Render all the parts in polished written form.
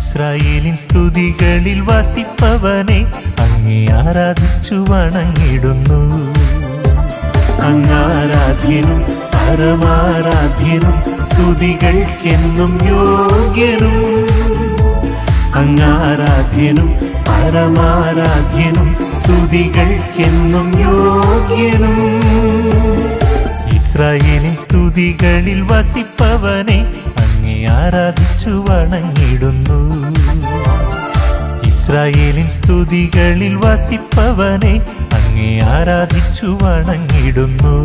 ഇസ്രായേലിൻ സ്തുതികളിൽ വസിപ്പവനെ അങ്ങേ ആരാധിച്ചു വണങ്ങിടുന്നു. അങ്ങാരാധ്യനും പരമാരാധ്യനും സ്തുതികൾക്കെന്നും യോഗ്യനും. അങ്ങാരാധ്യനും പരമാരാധ്യനും സ്തുതികൾക്കെന്നും യോഗ്യനും. ഇസ്രായേലിൻ സ്തുതികളിൽ വസിപ്പവനെ അങ്ങേ ആരാധിച്ചു വണങ്ങിടുന്നു. ഇസ്രായേലിൻ സ്തുതികളിൽ വസിപ്പവനെ അങ്ങേ ആരാധിച്ചു വണങ്ങിടുന്നു.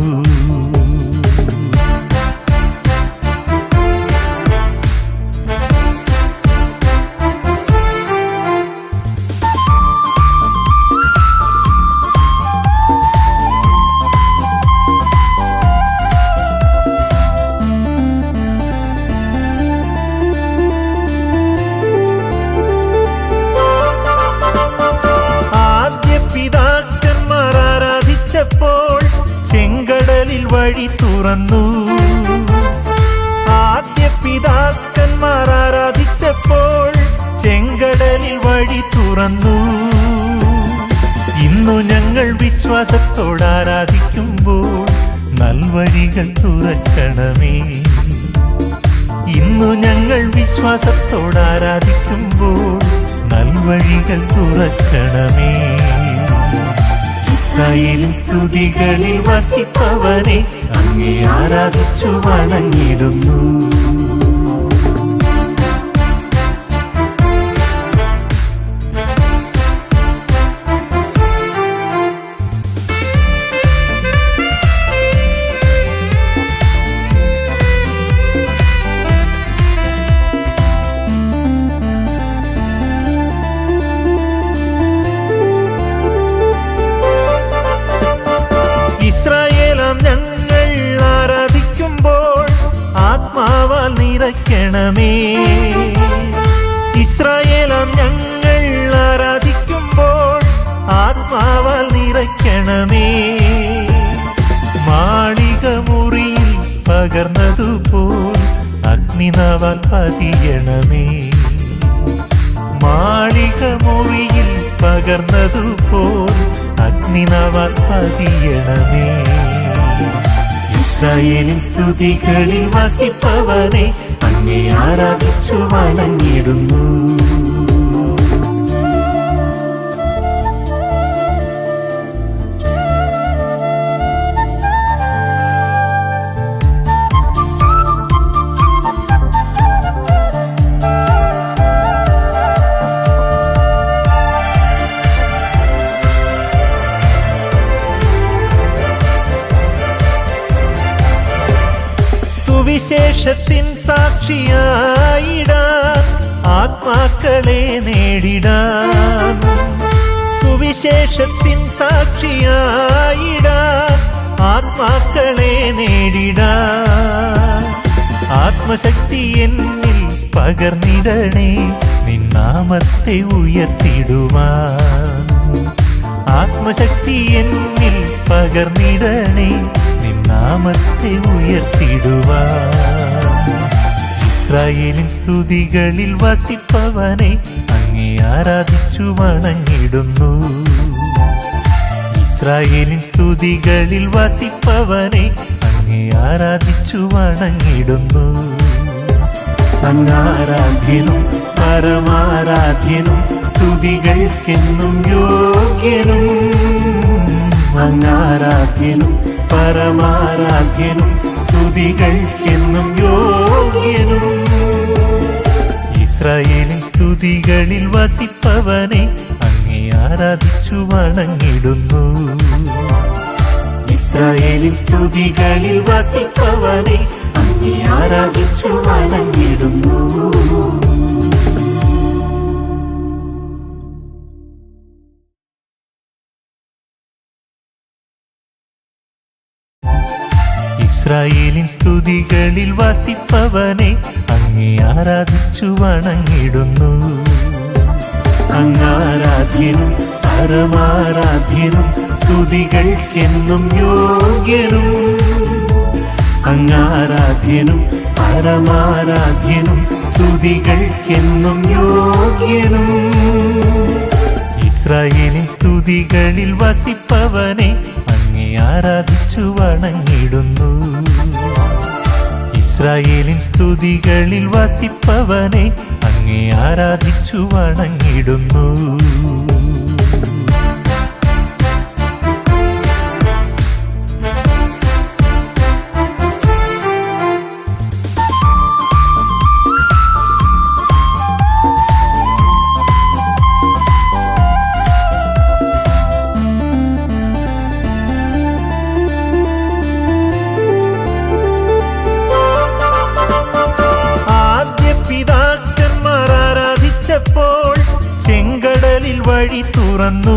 ചെങ്കടലിൽ വഴി തുറന്നു. ആദ്യ പിതാക്കന്മാർ ആരാധിച്ചപ്പോൾ ചെങ്കടലിൽ വഴി തുറന്നു. ഇന്നു ഞങ്ങൾ വിശ്വാസത്തോട് ആരാധിക്കുമ്പോൾ നൽവഴികൾ തുറക്കണമേ. ഇന്നു ഞങ്ങൾ വിശ്വാസത്തോട് ആരാധിക്കുമ്പോൾ നൽവഴികൾ തുറക്കണമേ. ഇസ്രായേലിൻ സ്തുതികളിൽ വസിപ്പവനെ അങ്ങേ ആരാധിച്ചു വണങ്ങിടുന്നു. ഇസ്രായേലാം ഞങ്ങൾ ആരാധിക്കുമ്പോൾ ആത്മാവാൽ നിറയ്ക്കണമേ. ഇസ്രായേലാം ഞങ്ങൾ ആരാധിക്കുമ്പോൾ ആത്മാവാൽ നിറയ്ക്കണമേ. മാളിക മുറിയിൽ പകർന്നതുപോൽ അഗ്നിനാവാൽ പതിയണമേ. മാളിക മുറിയിൽ പകർന്നതുപോൽ അഗ്നിനാവാൽ പതിയണമേ. ഇസ്രായേലിൻ സ്തുതികളിൽ വസിപ്പവനെ അങ്ങേ ആരാധിച്ചു വണങ്ങിടുന്നു. സുവിശേഷത്തിൻ സാക്ഷിയായിടാൻ ആത്മാക്കളെ നേടിടാൻ. സുവിശേഷത്തിൻ സാക്ഷിയായിടാൻ ആത്മാക്കളെ നേടിടാൻ. ആത്മശക്തി എന്നിൽ പകർന്നിടണേ നിന്നാമത്തെ ഉയർത്തിടുവാൻ. ആത്മശക്തി എന്നിൽ പകർന്നിടണേ നാമത്തെ ഉയർത്തിടുവാൻ. ഇസ്രായേലിൻ സ്തുതികളിൽ വസിപ്പവനെ അങ്ങേ ആരാധിച്ചു വണങ്ങിടുന്നു. ഇസ്രായേലിൻ സ്തുതികളിൽ വസിപ്പവനെ അങ്ങേ ആരാധിച്ചു വണങ്ങിടുന്നു. അങ്ങാരാധ്യനും പരമാരാധ്യനും സ്തുതികൾക്കെന്നും യോഗ്യനും. അങ്ങാരാധ്യനും പരമാരാധ്യനും സ്തുതികൾക്കെന്നും യോഗ്യനും. ഇസ്രായേലിൻ സ്തുതികളിൽ വസിപ്പവനെ അങ്ങേ ആരാധിച്ചു വണങ്ങിടുന്നു. ഇസ്രായേലിൻ സ്തുതികളിൽ വസിപ്പവനെ അങ്ങേ ആരാധിച്ചു വണങ്ങിടുന്നു. ഇസ്രായേലിൻ സ്തുതികളിൽ വസിപ്പവനെ അങ്ങേ ആരാധിച്ചു വണങ്ങിടുന്നു. അങ്ങാരാധ്യനും പരമാരാധ്യനും സ്തുതികൾക്കെന്നും യോഗ്യനും. അങ്ങാരാധ്യനും പരമാരാധ്യനും സ്തുതികൾക്കെന്നും യോഗ്യനും. ഇസ്രായേലിൻ സ്തുതികളിൽ വസിപ്പവനെ അങ്ങേ ആരാധിച്ചു വണങ്ങിടുന്നു. ഇസ്രായേലിൻ സ്തുതികളിൽ വസിപ്പവനെ അങ്ങേ ആരാധിച്ചു വണങ്ങിടുന്നു. പിതാക്കന്മാർ ആരാധിച്ചപ്പോൾ ചെങ്കടലിൽ വഴി തുറന്നു.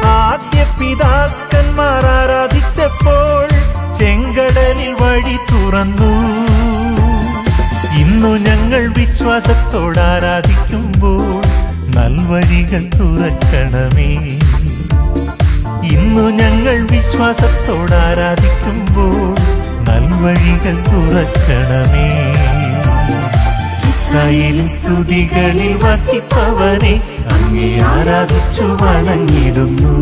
ആദ്യ പിതാക്കന്മാർ ആരാധിച്ചപ്പോൾ ചെങ്കടലിൽ വഴി തുറന്നു. ഇന്നു ഞങ്ങൾ വിശ്വാസത്തോട് ആരാധിക്കുമ്പോൾ നൽവഴികൾ തുറക്കണമേ. ഇന്നു ഞങ്ങൾ വിശ്വാസത്തോട് ആരാധിക്കുമ്പോൾ നൽവഴികൾ തുറക്കണമേ. ഇസ്രായേലിൻ സ്തുതികളിൽ വസിപ്പവനെ അങ്ങേ ആരാധിച്ചു വണങ്ങിടുന്നു.